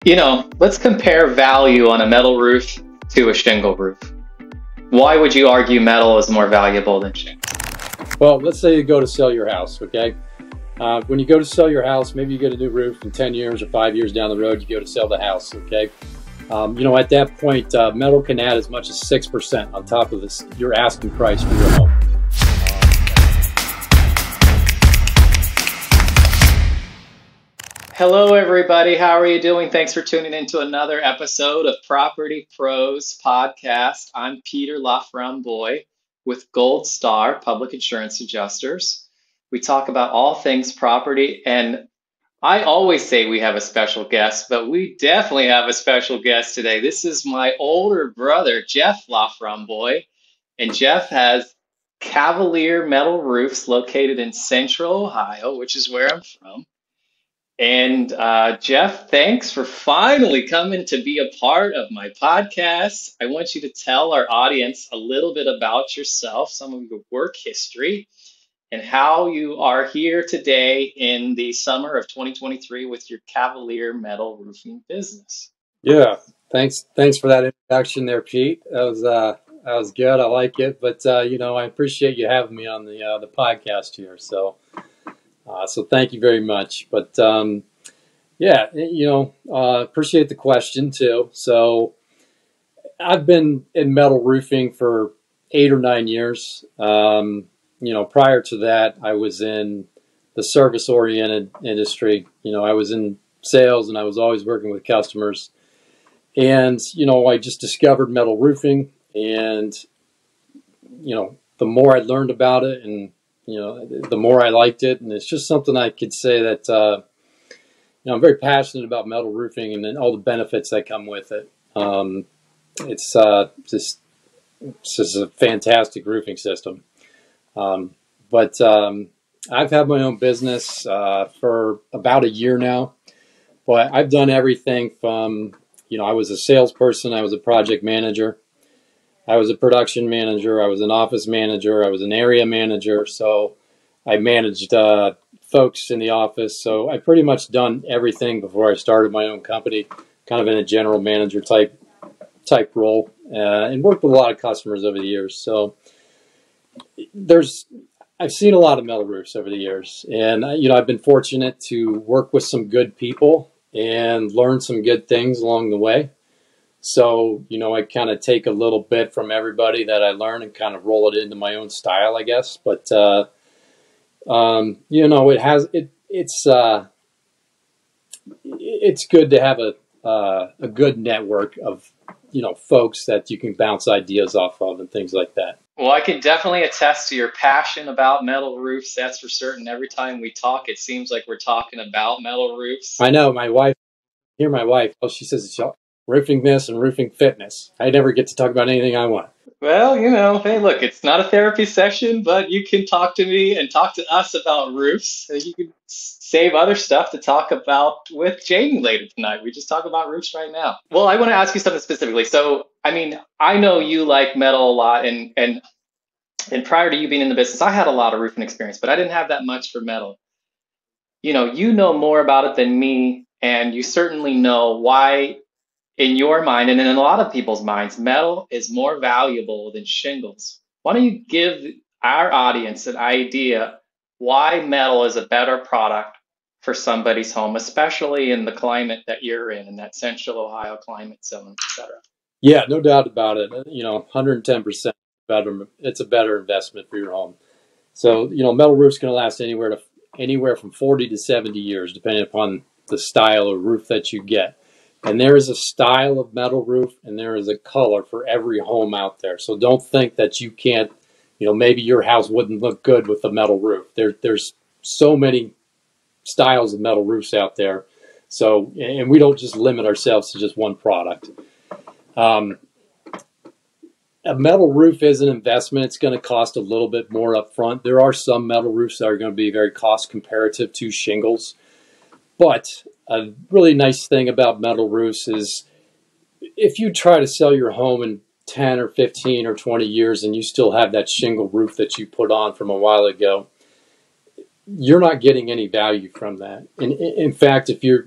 Let's compare value on a metal roof to a shingle roof. Why would you argue metal is more valuable than shingle? Well, let's say you go to sell your house, okay? When you go to sell your house, maybe you get a new roof in 10 years or 5 years down the road, you go to sell the house, okay? At that point, metal can add as much as 6% on top of your asking price for your home. Hello, everybody. How are you doing? Thanks for tuning in to another episode of Property Pros Podcast. I'm Peter LaFramboise with Gold Star Public Insurance Adjusters. We talk about all things property, and I always say we have a special guest, but we definitely have a special guest today. This is my older brother, Jeff LaFramboise, and Jeff has Cavalier Metal Roofs located in Central Ohio, which is where I'm from. And Jeff, thanks for finally coming to be a part of my podcast. I want you to tell our audience a little bit about yourself, some of your work history, and how you are here today in the summer of 2023 with your Cavalier Metal Roofing business. Yeah, thanks for that introduction there, Pete. That was good. I like it, but I appreciate you having me on the podcast here. So thank you very much. But appreciate the question too. So I've been in metal roofing for 8 or 9 years. Prior to that, I was in the service-oriented industry. I was in sales and I was always working with customers. And, I just discovered metal roofing, and, the more I learned about it and, the more I liked it. And it's just something I could say that, I'm very passionate about metal roofing and then all the benefits that come with it. It's just a fantastic roofing system. But I've had my own business for about a year now. But I've done everything from, I was a salesperson, I was a project manager, I was a production manager, I was an office manager, I was an area manager. So I managed folks in the office. So I pretty much done everything before I started my own company, kind of in a general manager type role, and worked with a lot of customers over the years. So I've seen a lot of metal roofs over the years, and I've been fortunate to work with some good people and learn some good things along the way. So, I kind of take a little bit from everybody that I learn and kind of roll it into my own style, I guess. But, it's good to have a good network of, folks that you can bounce ideas off of and things like that. Well, I can definitely attest to your passion about metal roofs. That's for certain. Every time we talk, it seems like we're talking about metal roofs. I know. My wife, she says it's roofing this and roofing fitness. I never get to talk about anything I want. Well, hey, look, it's not a therapy session, but you can talk to me and talk to us about roofs. You can save other stuff to talk about with Jamie later tonight. We just talk about roofs right now. Well, I want to ask you something specifically. So, I know you like metal a lot, and prior to you being in the business, I had a lot of roofing experience, but I didn't have that much for metal. You know more about it than me, and you certainly know why, in your mind and in a lot of people's minds, metal is more valuable than shingles. Why don't you give our audience an idea why metal is a better product for somebody's home, especially in the climate that you're in that Central Ohio climate zone, et cetera? Yeah, no doubt about it. 110% better. It's a better investment for your home. So, metal roof's going to last anywhere from 40 to 70 years, depending upon the style of roof that you get. And there is a style of metal roof, and there is a color for every home out there. So don't think that you can't, maybe your house wouldn't look good with a metal roof. There's so many styles of metal roofs out there. So, and we don't just limit ourselves to just one product. A metal roof is an investment. It's going to cost a little bit more up front. There are some metal roofs that are going to be very cost comparative to shingles. But a really nice thing about metal roofs is if you try to sell your home in 10 or 15 or 20 years and you still have that shingle roof that you put on from a while ago, you're not getting any value from that. In fact, if you're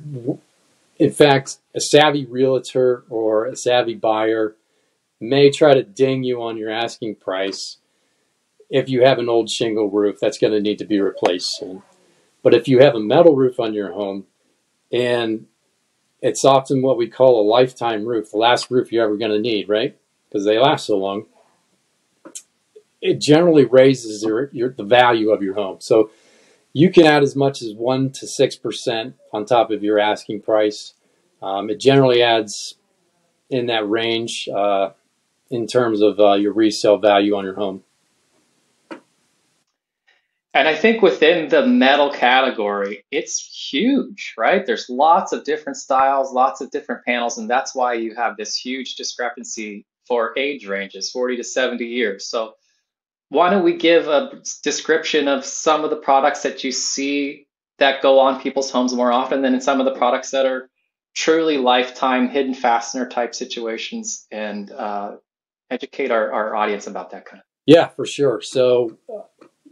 In fact, a savvy realtor or a savvy buyer may try to ding you on your asking price if you have an old shingle roof that's going to need to be replaced soon. But if you have a metal roof on your home, and it's often what we call a lifetime roof, the last roof you're ever going to need, right? Because they last so long. It generally raises the value of your home. So you can add as much as 1 to 6% on top of your asking price. It generally adds in that range in terms of your resale value on your home. And I think within the metal category, it's huge, right? There's lots of different styles, lots of different panels, and that's why you have this huge discrepancy for age ranges, 40 to 70 years. So why don't we give a description of some of the products that you see that go on people's homes more often than in some of the products that are truly lifetime hidden fastener type situations, and educate our audience about that kind of. Yeah, for sure. So,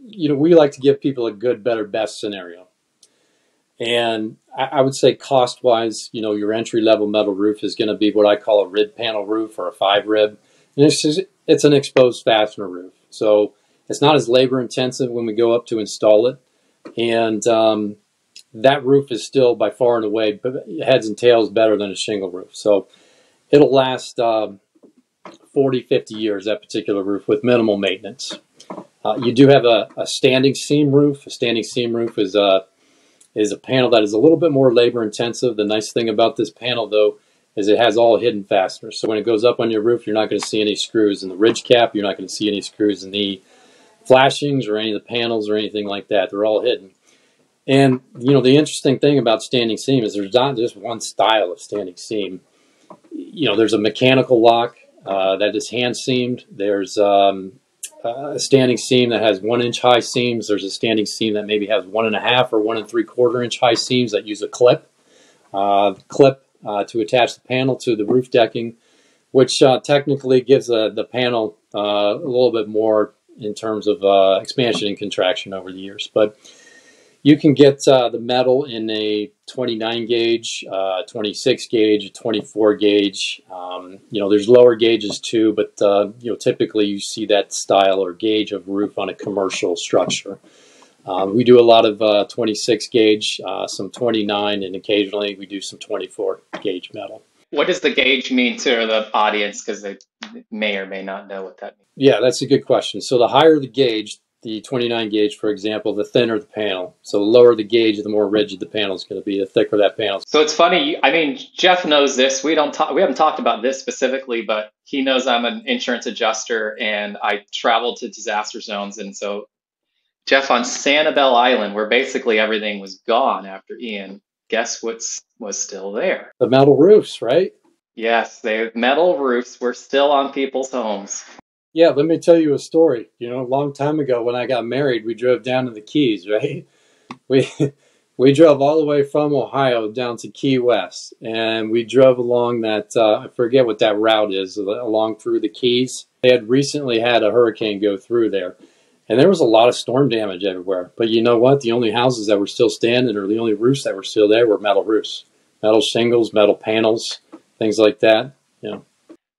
we like to give people a good, better, best scenario. And I would say cost-wise, your entry-level metal roof is going to be what I call a rib panel roof or a 5-rib. And it's an exposed fastener roof. So it's not as labor-intensive when we go up to install it. And that roof is still by far and away heads and tails better than a shingle roof. So it'll last 40, 50 years, that particular roof, with minimal maintenance. You do have a standing seam roof. A standing seam roof is a panel that is a little bit more labor intensive. The nice thing about this panel, though, is it has all hidden fasteners. So when it goes up on your roof, you're not going to see any screws in the ridge cap. You're not going to see any screws in the flashings or any of the panels or anything like that. They're all hidden. And, the interesting thing about standing seam is there's not just one style of standing seam. There's a mechanical lock that is hand seamed. There's a standing seam that has 1-inch high seams. There's a standing seam that maybe has 1.5 or 1 3/4 inch high seams that use a clip. To attach the panel to the roof decking, which technically gives the panel a little bit more in terms of expansion and contraction over the years. But you can get the metal in a 29 gauge, 26 gauge, 24 gauge. There's lower gauges too, but typically you see that style or gauge of roof on a commercial structure. We do a lot of 26 gauge, some 29, and occasionally we do some 24 gauge metal. What does the gauge mean to the audience? Because they may or may not know what that means. Yeah, that's a good question. So the higher the gauge, the 29 gauge, for example, the thinner the panel. So the lower the gauge, the more rigid the panel is going to be, the thicker that panel. So it's funny. I mean, Jeff knows this. We haven't talked about this specifically, but he knows I'm an insurance adjuster and I travel to disaster zones. And so, Jeff, on Sanibel Island, where basically everything was gone after Ian, guess what was still there? The metal roofs, right? Yes, the metal roofs were still on people's homes. Yeah, let me tell you a story. A long time ago when I got married, we drove down to the Keys, right? We drove all the way from Ohio down to Key West, and we drove along that, I forget what that route is, along through the Keys. They had recently had a hurricane go through there, and there was a lot of storm damage everywhere. But you know what? The only houses that were still standing, or the only roofs that were still there, were metal roofs. Metal shingles, metal panels, things like that.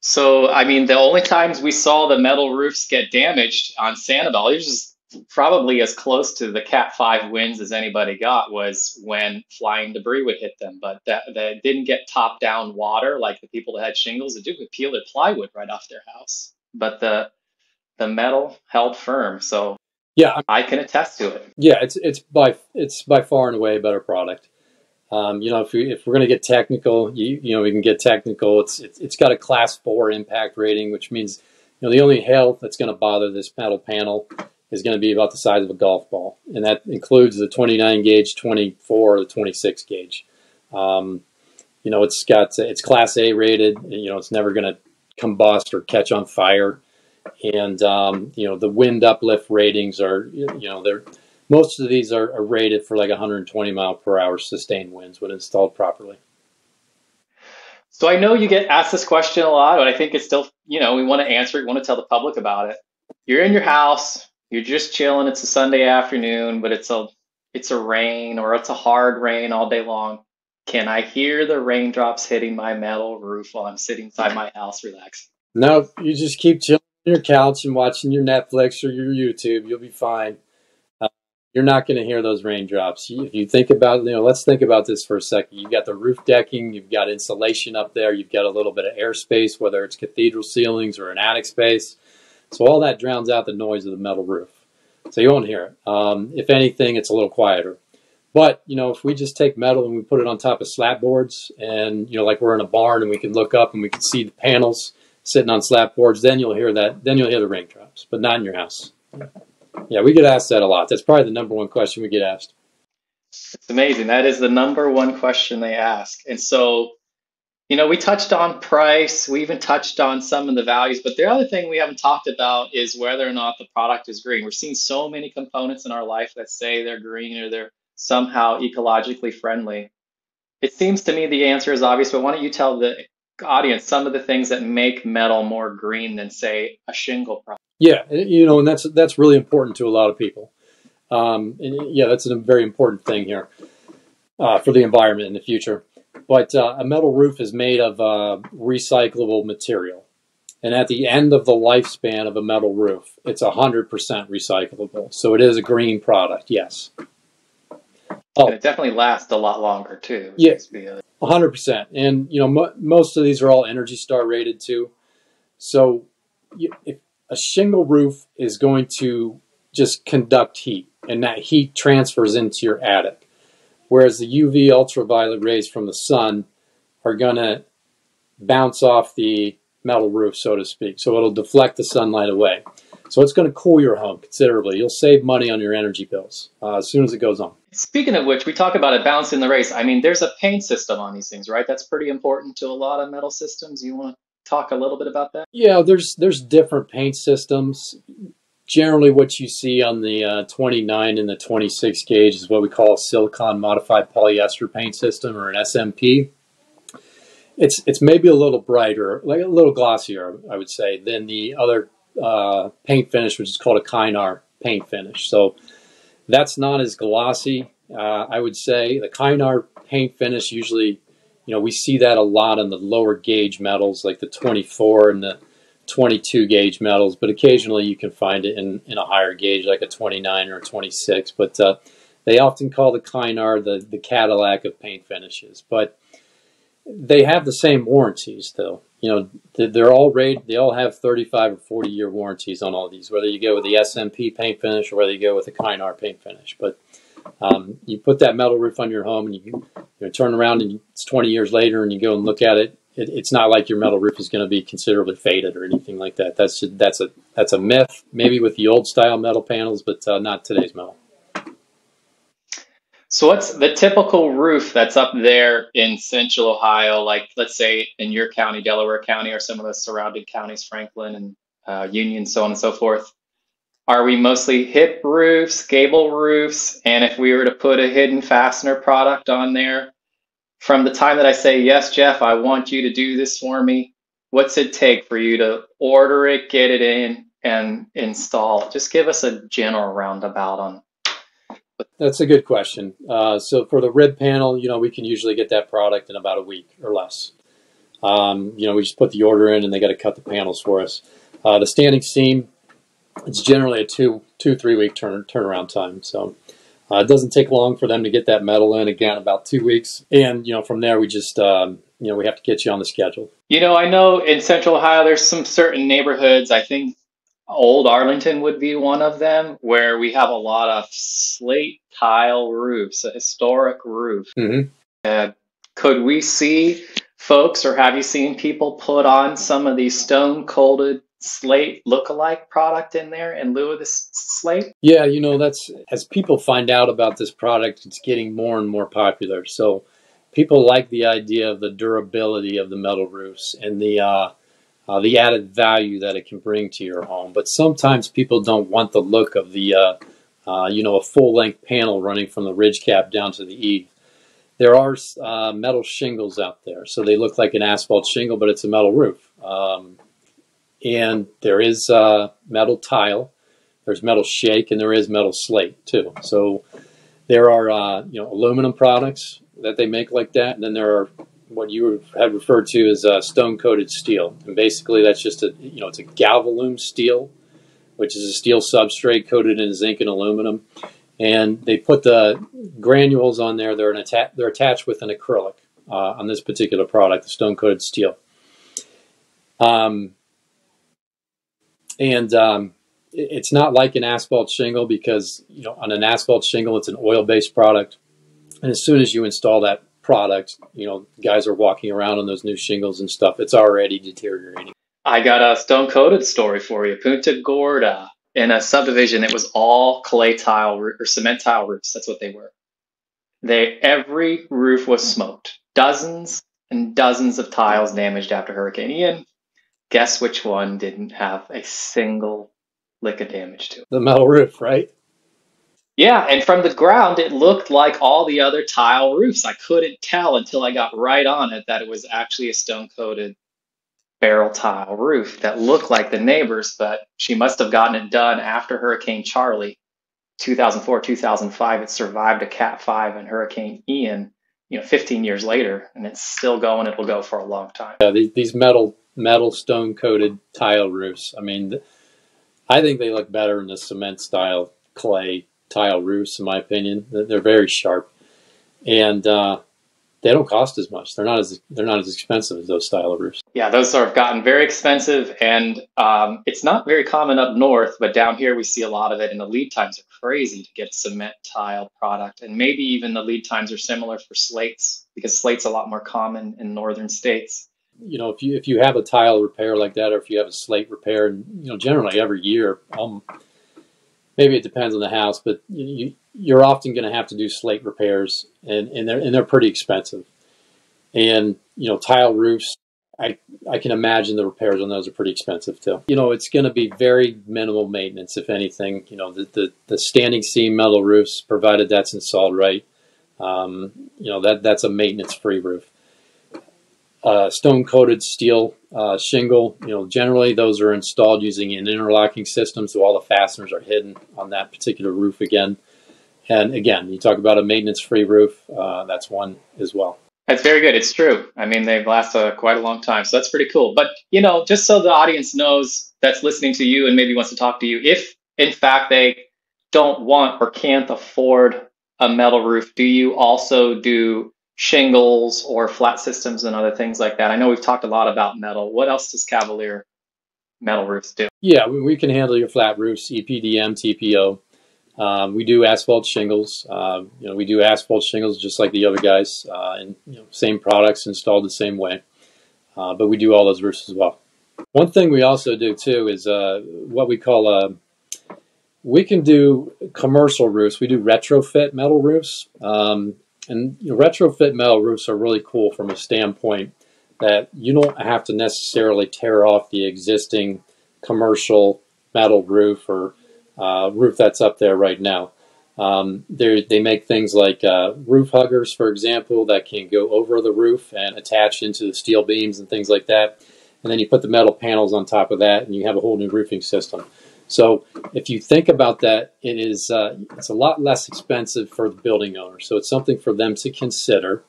So, I mean, the only times we saw the metal roofs get damaged on Sanibel, it was just probably as close to the Cat 5 winds as anybody got, was when flying debris would hit them. But that didn't get top-down water like the people that had shingles. It would peel their plywood right off their house. But the metal held firm. So yeah, I can attest to it. Yeah, it's by far and away a better product. If we're going to get technical, we can get technical. It's got a Class 4 impact rating, which means the only hail that's going to bother this metal panel is going to be about the size of a golf ball, and that includes the 29 gauge, 24, or the 26 gauge. It's Class A rated. It's never going to combust or catch on fire, and the wind uplift ratings are most of these are rated for like 120 mile per hour sustained winds when installed properly. So I know you get asked this question a lot, but I think it's still, we want to answer it. We want to tell the public about it. You're in your house, you're just chilling. It's a Sunday afternoon, but it's a rain or it's a hard rain all day long. Can I hear the raindrops hitting my metal roof while I'm sitting inside my house relaxing? No, you just keep chilling on your couch and watching your Netflix or your YouTube. You'll be fine. Uh, you're not going to hear those raindrops. If you think about, let's think about this for a second. You've got the roof decking, you've got insulation up there, you've got a little bit of airspace, whether it's cathedral ceilings or an attic space. So all that drowns out the noise of the metal roof. So you won't hear it. If anything, it's a little quieter. But, if we just take metal and we put it on top of slat boards and, like we're in a barn and we can look up and we can see the panels sitting on slat boards, then you'll hear that. Then you'll hear the raindrops, but not in your house. Yeah, we get asked that a lot. That's probably the number one question we get asked. It's amazing. That is the number one question they ask. And so, we touched on price. We even touched on some of the values, but the other thing we haven't talked about is whether or not the product is green. We're seeing so many components in our life that say they're green or they're somehow ecologically friendly. It seems to me the answer is obvious, but why don't you tell the audience some of the things that make metal more green than, say, a shingle product? Yeah, and that's really important to a lot of people. And yeah, that's a very important thing here for the environment in the future. But a metal roof is made of recyclable material. And at the end of the lifespan of a metal roof, it's 100% recyclable. So it is a green product, yes. Oh, and it definitely lasts a lot longer, too. Yeah, 100%. And, most of these are all Energy Star rated, too. So if a shingle roof is going to just conduct heat, and that heat transfers into your attic. Whereas the UV ultraviolet rays from the sun are going to bounce off the metal roof, so to speak. So it'll deflect the sunlight away. So it's going to cool your home considerably. You'll save money on your energy bills as soon as it goes on. Speaking of which, we talk about it bouncing the rays. I mean, there's a paint system on these things, right? That's pretty important to a lot of metal systems. You want to talk a little bit about that? Yeah, there's different paint systems. Generally, what you see on the 29 and the 26 gauge is what we call a silicon modified polyester paint system, or an SMP. It's maybe a little brighter, like a little glossier, I would say, than the other paint finish, which is called a Kynar paint finish. So that's not as glossy, I would say. The Kynar paint finish usually, we see that a lot on the lower gauge metals, like the 24 and the 22 gauge metals, but occasionally you can find it in a higher gauge, like a 29 or a 26. But they often call the Kynar the Cadillac of paint finishes. But they have the same warranties, though. They're all rated. They all have 35 or 40-year warranties on all these, whether you go with the SMP paint finish or whether you go with the Kynar paint finish. But you put that metal roof on your home, and you turn around and it's 20 years later, and you go and look at it. It's not like your metal roof is going to be considerably faded or anything like that. That's a myth, maybe with the old style metal panels, but not today's metal. So what's the typical roof that's up there in Central Ohio, like let's say in your county, Delaware County, or some of the surrounding counties, Franklin and Union, so on and so forth? Are we mostly hip roofs, gable roofs? And if we were to put a hidden fastener product on there, from the time that I say, yes, Jeff, I want you to do this for me, what's it take for you to order it, get it in, and install it? Just give us a general roundabout on. That's a good question. So for the rib panel, we can usually get that product in about a week or less. We just put the order in and they got to cut the panels for us. The standing seam, it's generally a 2-3 week turnaround time. So it doesn't take long for them to get that metal in, again, about 2 weeks. And, from there, we just, we have to get you on the schedule. I know in Central Ohio, there's some certain neighborhoods, I think Old Arlington would be one of them, where we have a lot of slate tile roofs, a historic roof. Mm-hmm. Could we see folks, or have you seen people put on some of these stone-coated slate look-alike product in there in lieu of this slate? Yeah, that's, as people find out about this product, it's getting more and more popular. So people like the idea of the durability of the metal roofs and the added value that it can bring to your home. But sometimes people don't want the look of the, a full-length panel running from the ridge cap down to the eave. There are metal shingles out there, so they look like an asphalt shingle, but it's a metal roof. And there is metal tile, there's metal shake, and there is metal slate too. So there are aluminum products, that they make like that, and then there are what you had referred to as stone-coated steel, and basically that's just it's a galvalume steel, which is a steel substrate coated in zinc and aluminum, and they put the granules on there. They're attached with an acrylic on this particular product, the stone-coated steel, it's not like an asphalt shingle because on an asphalt shingle it's an oil-based product, and as soon as you install that product, guys are walking around on those new shingles and stuff. It's already deteriorating. I got a stone-coated story for you. Punta Gorda, in a subdivision, it was all clay tile or cement tile roofs. That's what they were. Every roof was smoked. Dozens and dozens of tiles damaged after Hurricane Ian. Guess which one didn't have a single lick of damage to it? The metal roof, right? Yeah, and from the ground, it looked like all the other tile roofs. I couldn't tell until I got right on it that it was actually a stone-coated barrel tile roof that looked like the neighbors, but she must have gotten it done after Hurricane Charlie, 2004, 2005. It survived a Cat 5 and Hurricane Ian, 15 years later, and it's still going. It'll go for a long time. Yeah, these metal stone-coated tile roofs, I think they look better in the cement-style clay tile roofs, in my opinion. They're very sharp, and they don't cost as much. They're not as expensive as those style of roofs. Yeah, those have gotten very expensive, and it's not very common up north, but down here we see a lot of it, and the lead times are crazy to get a cement tile product, and maybe even the lead times are similar for slates, because slate's a lot more common in northern states. If you have a tile repair like that, or if you have a slate repair, and generally every year, maybe it depends on the house, but you're often going to have to do slate repairs, and they're pretty expensive. And tile roofs, I can imagine the repairs on those are pretty expensive too. It's going to be very minimal maintenance, if anything. The standing seam metal roofs, provided that's installed right, that's a maintenance-free roof. Stone-coated steel shingle, generally those are installed using an interlocking system, so all the fasteners are hidden on that particular roof again. And again, you talk about a maintenance-free roof, that's one as well. That's very good. It's true. They've lasted quite a long time, so that's pretty cool. But, just so the audience knows that's listening to you and maybe wants to talk to you, if in fact they don't want or can't afford a metal roof, do you also do shingles or flat systems and other things like that? I know we've talked a lot about metal. What else does Cavalier metal roofs do? Yeah, we can handle your flat roofs, EPDM, TPO. We do asphalt shingles. We do asphalt shingles just like the other guys, and same products installed the same way. But we do all those roofs as well. One thing we also do too is what we call we can do commercial roofs. We do retrofit metal roofs. And retrofit metal roofs are really cool from a standpoint that you don't have to necessarily tear off the existing commercial metal roof or roof that's up there right now. They make things like roof huggers, for example, that can go over the roof and attach into the steel beams and things like that. And then you put the metal panels on top of that, and you have a whole new roofing system. So if you think about that, it's a lot less expensive for the building owner. So it's something for them to consider.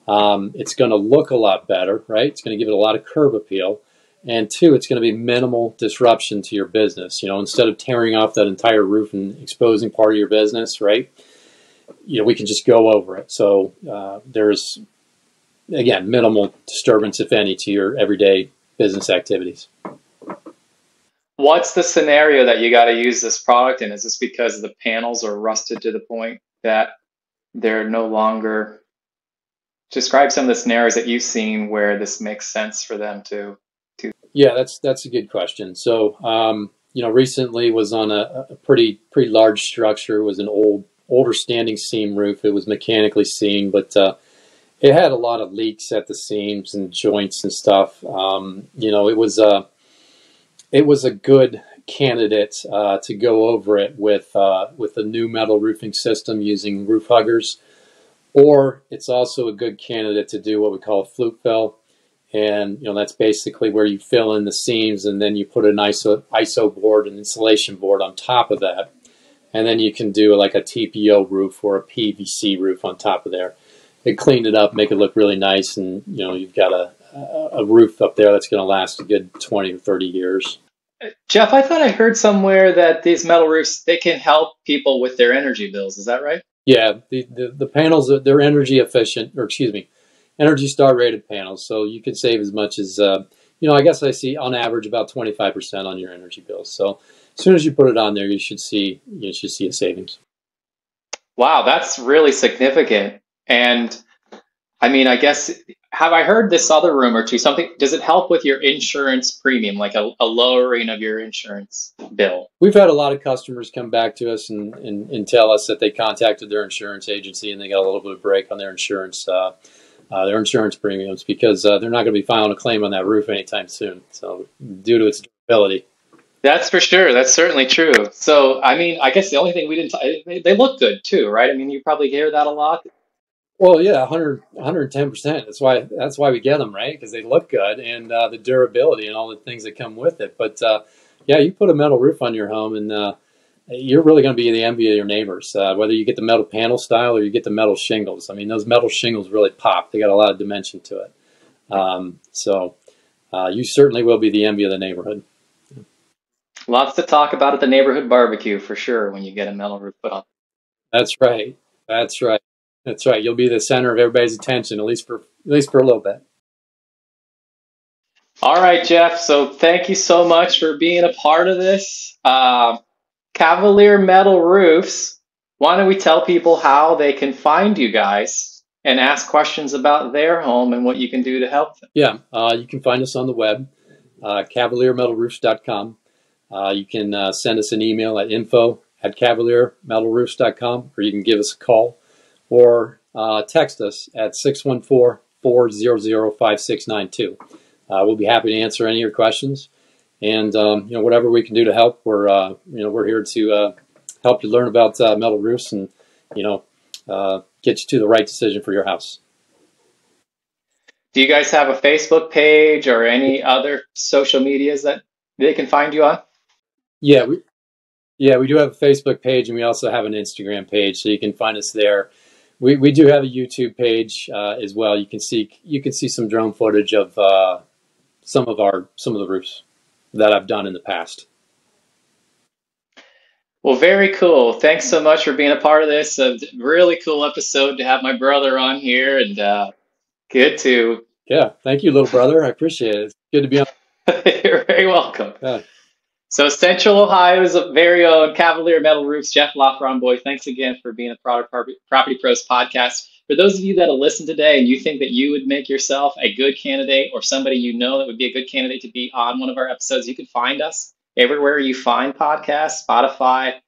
It's going to look a lot better, right? It's going to give it a lot of curb appeal. And two, it's going to be minimal disruption to your business. Instead of tearing off that entire roof and exposing part of your business, right? We can just go over it. So there's, again, minimal disturbance, if any, to your everyday business activities. What's the scenario that you got to use this product in? Is this because the panels are rusted to the point that they're no longer... Describe some of the scenarios that you've seen where this makes sense for them to... Yeah, that's a good question. So, recently was on a pretty large structure. It was an older standing seam roof. It was mechanically seamed, but it had a lot of leaks at the seams and joints and stuff. It was a good candidate to go over it with a new metal roofing system using roof huggers, or it's also a good candidate to do what we call a flute fill. And that's basically where you fill in the seams, and then you put an ISO board, an insulation board on top of that, and then you can do like a TPO roof or a PVC roof on top of there. it cleaned it up, make it look really nice, and you've got a roof up there that's going to last a good 20 or 30 years. Jeff, I thought I heard somewhere that these metal roofs, they can help people with their energy bills. Is that right? Yeah, the panels, they're energy efficient, or excuse me, Energy Star rated panels. So you can save as much as, I guess I see on average about 25% on your energy bills. So as soon as you put it on there, you should see a savings. Wow, that's really significant. And I mean, I guess, have I heard this other rumor too? Something, does it help with your insurance premium, like a lowering of your insurance bill? We've had a lot of customers come back to us and tell us that they contacted their insurance agency and they got a little bit of break on their insurance premiums because they're not going to be filing a claim on that roof anytime soon. So due to its durability. That's for sure. That's certainly true. So, I mean, I guess the only thing we didn't, they look good too, right? I mean, you probably hear that a lot. Well, yeah, 110%. That's why we get them, right? Because they look good and the durability and all the things that come with it. But yeah, you put a metal roof on your home and you're really going to be the envy of your neighbors, whether you get the metal panel style or you get the metal shingles. I mean, those metal shingles really pop. They got a lot of dimension to it. So you certainly will be the envy of the neighborhood. Lots to talk about at the neighborhood barbecue for sure when you get a metal roof put on. That's right. That's right. That's right. You'll be the center of everybody's attention, at least for a little bit. All right, Jeff. So thank you so much for being a part of this. Cavalier Metal Roofs. Why don't we tell people how they can find you guys and ask questions about their home and what you can do to help them? Yeah, you can find us on the web, cavaliermetalroofs.com. You can send us an email at info@cavaliermetalroofs.com, or you can give us a call or text us at 614-400-5692. We'll be happy to answer any of your questions, and whatever we can do to help, we're here to help you learn about metal roofs and get you to the right decision for your house. Do you guys have a Facebook page or any other social medias that they can find you on? Yeah, we do have a Facebook page, and we also have an Instagram page, so you can find us there. We do have a YouTube page as well. You can see some drone footage of some of the roofs that I've done in the past. Well, very cool. Thanks so much for being a part of this. A really cool episode to have my brother on here, and good to. Yeah, thank you, little brother. I appreciate it. It's good to be on. You're very welcome. Yeah. So Central Ohio's very own Cavalier Metal Roofs, Jeff LaFramboise. Thanks again for being a Property Pros podcast. For those of you that have listened today and you think that you would make yourself a good candidate or somebody you know that would be a good candidate to be on one of our episodes, you can find us everywhere you find podcasts, Spotify,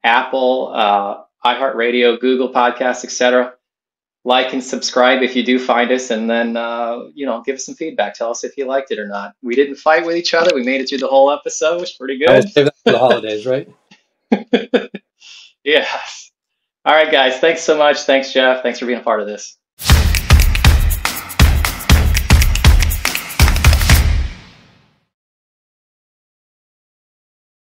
Apple, iHeartRadio, Google Podcasts, etc. Like and subscribe if you do find us, and then give us some feedback. Tell us if you liked it or not. We didn't fight with each other. We made it through the whole episode. It was pretty good. I'll save that for the holidays, right? Yeah. All right, guys. Thanks so much. Thanks, Jeff. Thanks for being a part of this.